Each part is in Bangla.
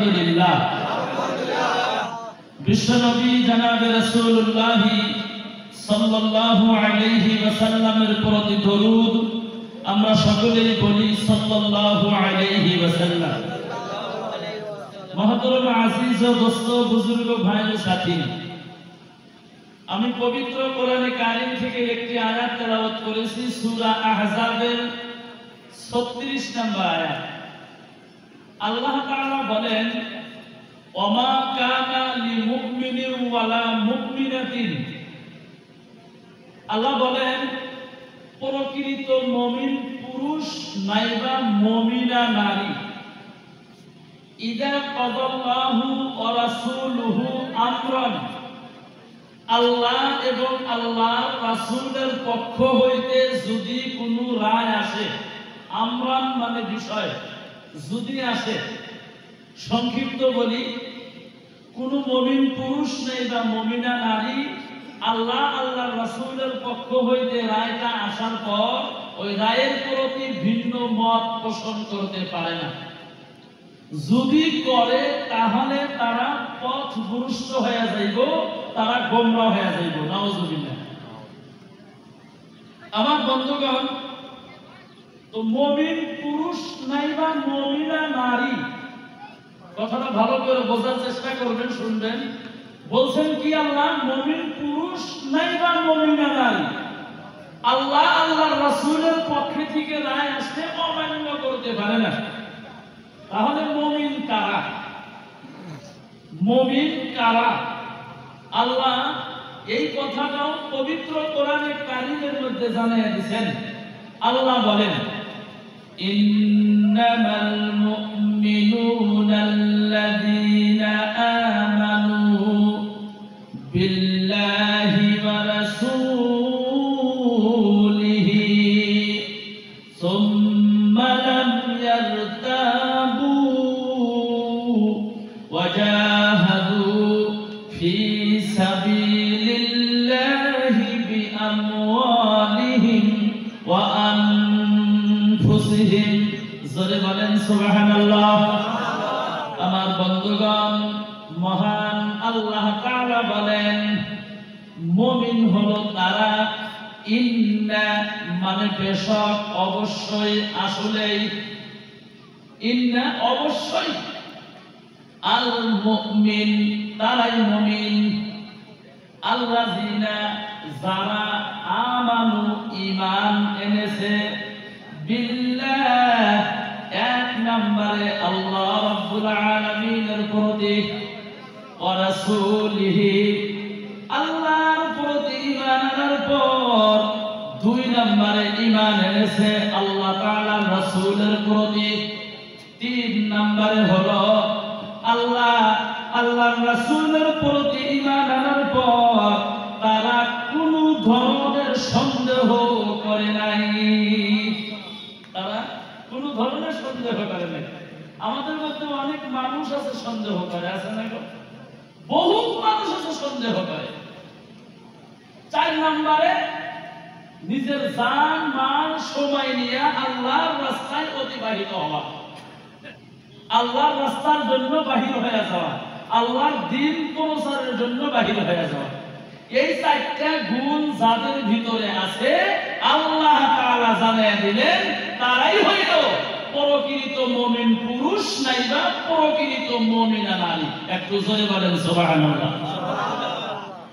আলহামদুলিল্লাহ। বিশ্বনবী জনাবে রাসূলুল্লাহ সাল্লাল্লাহু আলাইহি ওয়াসাল্লামের প্রতি দরুদ আমরা সকলেই বলি সাল্লাল্লাহু আলাইহি ওয়াসাল্লাম। মহতরম আজিজ ও দোস্ত বুজুর্গ ভাই ও সাথী, আমি পবিত্র কোরআনে কারীম থেকে একটি আয়াত তেলাওয়াত করেছি, সূরা আহজাবের 36 নম্বর আয়াত। আল্লাহ তাআলা বলেন, ওমা কানা লিমুমিনিন ওয়ালা মুমিনাতিন। আল্লাহ বলেন, প্রকৃত মুমিন পুরুষ নাইবা মুমিনা নারী ইদা কাদাল্লাহু ওয়া রাসূলুহু আমরান, আল্লাহ এবং আল্লাহর রাসূলের পক্ষ হইতে যদি কোনো রায় আসে, আমরান মানে বিষয়, যদি আসে, সংক্ষিপ্ত বলি, কোন মুমিন পুরুষ নেই বা মুমিনা নারী আল্লাহ আল্লাহর রাসূলের পক্ষ হইতে রায়টা আসার পর ওই রায়ের প্রতি ভিন্ন মত পোষণ করতে পারে না। যদি করে তাহলে তারা পথভ্রষ্ট হয়ে যাইব, তারা গোমরাহ হয়ে যাইব। নাউজুবিল্লাহ। আমার বন্ধুগণ, তো মুমিন পুরুষ নাইবা মুমিনা নারী, কথাটা ভালো করে বোঝার চেষ্টা করবেন, শুনবেন। বলছেন কি আল্লাহ, মুমিন পুরুষ নাইবা মুমিনা নারী আল্লাহ আল্লাহর রাসূলের পক্ষ থেকে রায় আসতে অমান্য করতে পারে না। তাহলে মুমিন কারা? মুমিন কারা? আল্লাহ এই কথাটাও পবিত্র কোরআনে কারীমের মধ্যে জানিয়ে দিয়েছেন। আল্লাহ বলেন, ইন্নামাল মুমিনুনা আল্লাযীনা আমানু বিল্লাহি ওয়া রাসূলিহি সুম্মা লাম ইয়ারতাবু ওয়া জাহাদু ফি সাবিলিল্লাহি বিআমওয়ালিহিম ওয়া আনফুসিহিম। জোরে বলেন সুবহানাল্লাহ। আমার বন্ধুগণ, মহান আল্লাহ তাআলা বলেন, মুমিন হলো তারা, ইন্না মানে বেশক, অবশ্যই, আসলেই, ইন্না অবশ্যই, আল মুমিন তারাই মুমিন, আল্লাযিনা যারা আমানু ঈমান এনেছে, বিল্লাহ এক নম্বরে আল্লাহ রাব্বুল আলামিনের প্রতি, ওয়া রাসূলিহি আল্লাহর প্রতি ঈমান আনার পর দুই নম্বরে ঈমান এনেছে আল্লাহ তাআলার রাসূলের প্রতি, তিন নম্বরে হলো আল্লাহ আল্লাহর রাসূলের প্রতি ঈমান আনার পর তারা কোনো ধরনের সন্দেহ করে নাই। তারা কোনো ধরনের সন্দেহ করে নাই। আমাদের মধ্যে অনেক মানুষ আছে সন্দেহ করে, আছে না? বহুত মানুষ আছে সন্দেহ করে। চার নম্বরে নিজের জান মাল সময় নিয়ে আল্লাহর রাস্তায় অতিবাহিত হওয়া, আল্লাহর রাস্তার জন্য বাহির হয়ে যাওয়া, আল্লাহর দ্বীন প্রচারের জন্য বাহির হয়ে যাওয়া। এই চারটা গুণ যাদের ভিতরে আছে আল্লাহ তাআলা জানিয়ে দিলেন, তারাই হইল প্রকৃত মুমিন পুরুষ নাইবা প্রকৃত মুমিনা নারী। একটু জোরে বলেন সুবহানাল্লাহ।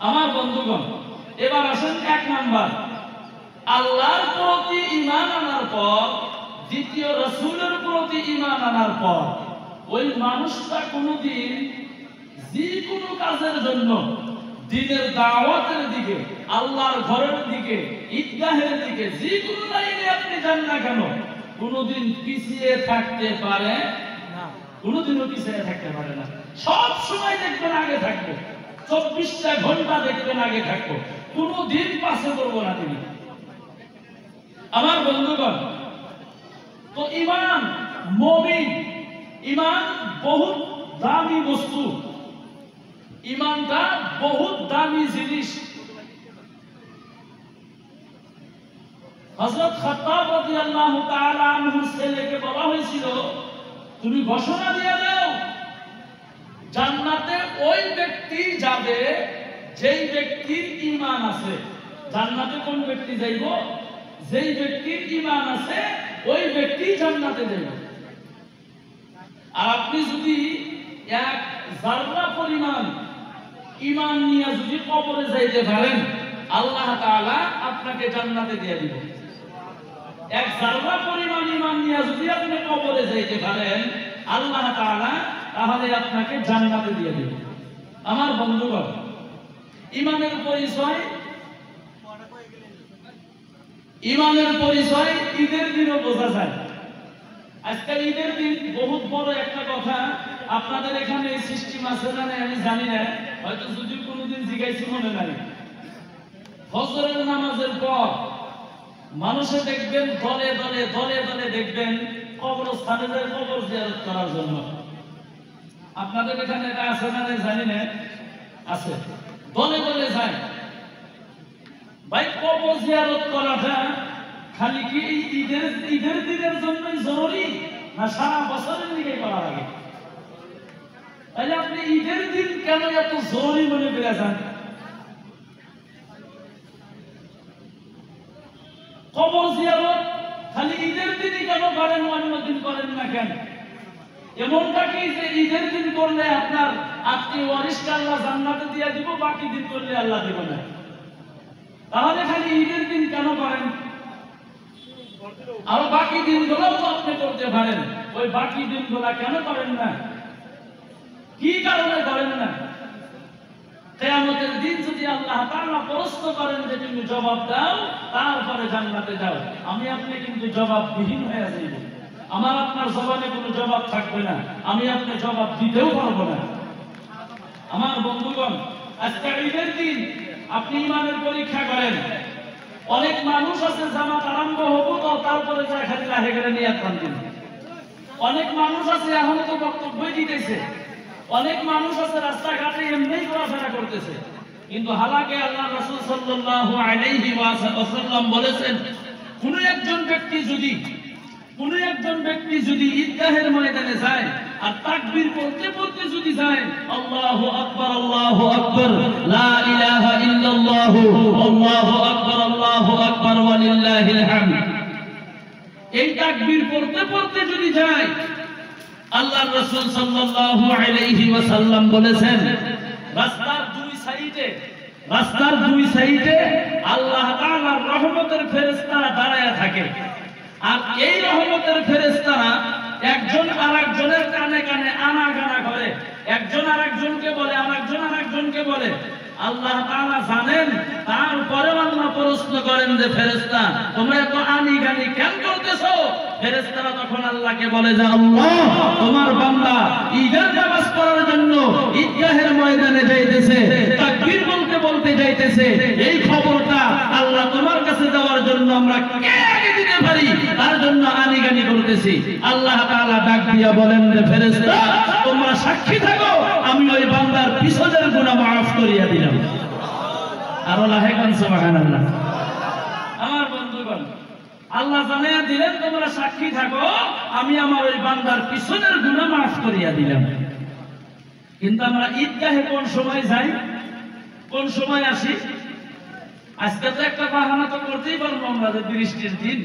আমার বন্ধুগণ, এবার আসেন এক নাম্বার, আল্লাহর প্রতি ঈমান আনার পর, দ্বিতীয় রাসূলের প্রতি ঈমান আনার পর ওই মানুষটা কোনোদিন যে কোনো কাজের জন্য, দ্বীনের দাওয়াতের দিকে, আল্লাহর ঘরের দিকে, ঈদগাহের দিকে, যে কোনো লাইনে আপনি যান না কেন, কোনোদিন পিছিয়ে থাকতে পারে না। কোনোদিনও পিছিয়ে থাকতে পারে না। সব সময় দেখবেন আগে থাকবো, 24টা ঘন্টা দেখবেন আগে থাকবো, কোনোদিন পাশে করবো না তিনি। আমার বন্ধুগণ, তো ঈমান, মুমিন, ঈমান বহুত দামি বস্তু, ঈমানটা বহুত দামি জিনিস। হযরত খাত্তাব রাদিয়াল্লাহু তাআলা আনহু ছেলেকে বলা হয়েছিল, তুমি ঘোষণা দিয়ে দাও জান্নাতে ওই ব্যক্তি যাবে যেই ব্যক্তির ঈমান আছে। জান্নাতে কোন ব্যক্তি যাইব? যেই ব্যক্তির ঈমান আছে ওই ব্যক্তি জান্নাতে যাইব। আর আপনি যদি এক যারা পরিমাণ ঈমান নিয়ে যদি কবরে যাইতে পারেন, আল্লাহ তাআলা আপনাকে জান্নাতে দিয়ে দিবেন। এক যারা পরিমাণ ঈমান নিয়ে যদি আপনি কবরে যাইতে পারেন, আল্লাহ তাআলা তাহলে আপনাকে জান্নাতে দিয়ে দিবেন। আমার বন্ধুগণ, ঈমানের পরিচয় ঈদের দিনও বোঝা যায়। আজকাল ঈদের দিন বহুত বড় একটা কথা। আপনাদের এখানে এই সিস্টেম আছে না আমি জানি না, হয়তো যদি কোনোদিন জিজ্ঞাসি মনে নাই। ফজরের নামাজের পর মানুষে দেখবেন দলে দলে দেখবেন কবরস্থানে যায় কবর জিয়ারত করার জন্য। আপনাদের এখানে এটা আছে না জানি না, আছে, দলে যায়। ভাই কবর জিয়ারত করাটা খালি কি এই ঈদের দিনের জন্যই জরুরি, না সারা বছরের দিকে করা লাগে? তাহলে আপনি ঈদের দিন কেন এত জরুরি মনে করেছেন? কবর জিয়ারত খালি ঈদের দিনই কেন করেন, অন্য দিন করেন না কেন? এমনটা কি যে ঈদের দিন করলে আপনার আত্মীয় ওয়ারিসকে আল্লাহ জান্নাতে দিয়ে দিব, বাকি দিন করলে আল্লাহ দিব না? তাহলে খালি ঈদের দিন কেন করেন? আর বাকি দিনগুলোও তো আপনি করতে পারেন, ওই বাকি দিনগুলা কেন করেন না? কি কারণে করেন না? কিয়ামতের দিন যদি আল্লাহ তাআলা প্রশ্ন করেন যে তুমি জবাব দাও, তারপরে জান্নাতে যাও, আমি আপনি কিন্তু জবাববিহীন হয়ে যাইব। আমার আপনার জবানে কোনো জবাব থাকবে না, আমি আপনি জবাব দিতেও পারবো না। আমার বন্ধুগণ, আজকে ঈদের দিন আপনি ঈমানের পরীক্ষা করেন। অনেক মানুষ আছে জামাত আরম্ভ হবো তো তারপরে যায় খালি লাহে গেলে নিয়াত বাঁধেন। অনেক মানুষ আছে এখনো তো বক্তব্যই দিতেছে। অনেক মানুষ আছে রাস্তাঘাটে এমনিই ঘোরাফেরা করতেছে। কিন্তু হালাকে আল্লাহ রাসূল সাল্লাল্লাহু আলাইহি ওয়াসাল্লাম বলেছেন, কোন একজন ব্যক্তি যদি ঈদগাহের ময়দানে যায় আর তাকবীর পড়তে যদি যায়, আল্লাহু আকবার লা ইলাহা ইল্লাল্লাহু আল্লাহু আকবার ওয়ালিল্লাহিল হামদ, এই তাকবীর পড়তে যদি যায়, আল্লাহর রাসূল সাল্লাল্লাহু আলাইহি ওয়াসাল্লাম বলেছেন, রাস্তার দুই সাইডে আল্লাহ তাআলার রহমতের ফেরেশতারা দাঁড়ায়া থাকে। আর এই রহমতের ফেরেশতারা একজন আরেকজনের কানে কানে আনাগানা করে, একজন আরেকজনকে বলে, আরেকজন আরেকজনকে বলে। আল্লাহ তাআলা জানেন, তারপরেও আল্লাহ প্রশ্ন করেন যে ফেরেশতা তোমরা এত আনিগানি কেন করতেছো? ফেরেশতারা তখন আল্লাহকে বলে যে আল্লাহ, তোমার বান্দা ঈদের নামাজ পড়ার জন্য ঈদগাহের ময়দানে যাইতেছে, তাকবীর বলতে যাইতেছে, এই খবরটা আল্লাহ তোমার কাছে দেওয়ার জন্য আমরা কে আগে দিতে পারি, তার জন্য আনিগানি করতেছি। আল্লাহ তাআলা ডাক দিয়া বলেন যে ফেরেশতা তোমরা সাক্ষী থাকো, আমি ওই বান্দার পিছনের গুনাহ মাফ করিয়া দিলাম। আর লাহে কান সুবহানাল্লাহ। আমার বন্ধুগণ, আল্লাহ জানাইয়া দিলেন তোমরা সাক্ষী থাকো, আমি আমার ওই বান্দার পিছনের গুনাহ মাফ করিয়া দিলাম। কিন্তু আমরা ঈদগাহে কোন সময় যাই, কোন সময় আসি? আজকে তো একটা বাহানা তো করতেই পারবো আমরা, যে বৃষ্টির দিন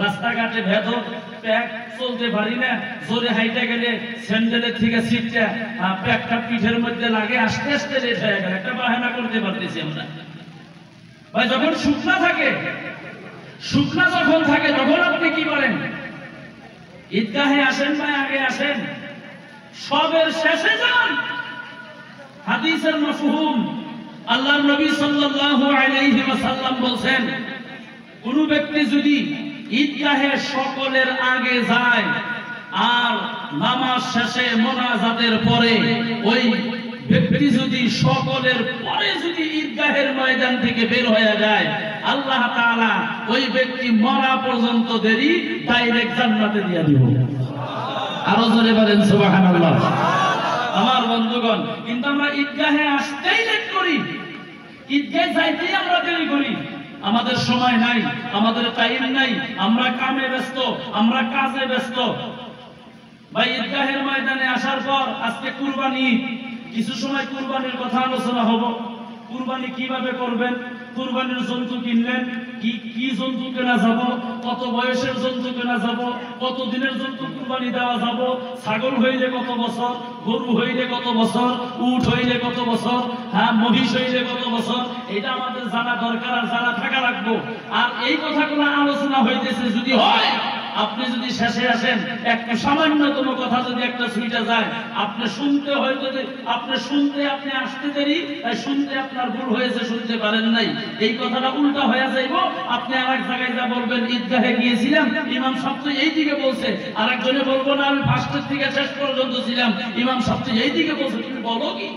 রাস্তাঘাটে ভেদক প্যাক চলতে পারি না, জোরে হাইটে গেলে স্যান্ডেলের থেকে সিটটা প্যাকটা পিঠের মধ্যে লাগে, আস্তে আস্তে লেট হয়ে গেল, একটা বাহানা করতে পারতেছি আমরা। ভাই যখন শুকনা যখন থাকে তখন আপনি কি করেন? ঈদগাহে আসেন ভাই, আগে আসেন, সবের শেষে যান। হাদিসের মাফহুম, আল্লাহর নবী সাল্লাল্লাহু আলাইহি ওয়াসাল্লাম বলেন, কোন ব্যক্তি যদি ঈদগাহে সকলের আগে যায় আর নামাজ শেষে মোনাজাতের পরে ওই ব্যক্তি যদি সকলের পরে যদি ঈদগাহের ময়দান থেকে বের হয়ে যায়, আল্লাহ তাআলা ওই ব্যক্তি মরা পর্যন্ত দেরি ডাইরেক্ট জান্নাতে দিয়ে দিব। আরো জোরে বলেন সুবহানাল্লাহ। আমার বন্ধুগণ, কিন্তু আমরা ঈদগাহে আসতেই লেট করি, ঈদগাহে যাইতেই আমরা দেরি করি। আমাদের সময় নাই, আমাদের টাইম নাই, আমরা কামে ব্যস্ত, আমরা কাজে ব্যস্ত। ভাই ঈদগাহের ময়দানে আসার পর আজকে কুরবানি, কিছু সময় কুরবানির কথা আলোচনা হবে। কুরবানি কিভাবে করবেন, কুরবানির জন্তু কিনলেন, কি জন্তু কেনা যাব, কত বয়সের জন্তু কেনা যাব, কত দিনের জন্তু কুরবানি দেওয়া যাব, ছাগল হইলে কত বছর, গরু হইলে কত বছর, উট হইলে কত বছর, হ্যাঁ মহিষ হইলে কত বছর, এটা আমাদের জানা দরকার আর জানা থাকা লাগবে। আর এই কথাগুলো আলোচনা হইতেছে যদি হয়, আপনি যদি শেষে আসেন একটা সামান্যতম কথা যদি একটা ছুঁইটা যায়, আপনি শুনতে হয়তো আপনি আসতে দেরি, তাই শুনতে আপনার ভুল হয়েছে, শুনতে পারেন নাই, এই কথাটা উল্টা হয়ে যাইব। আপনি আরেক জায়গায় যা বলবেন ঈদগাহে গিয়েছিলাম, ইমাম সাহেব তো এই দিকে বলছে, আরেকজনে বলবো না আমি ফার্স্টের থেকে শেষ পর্যন্ত ছিলাম, ইমাম সাহেব তো এই দিকে বলছে, তুমি বলো কি?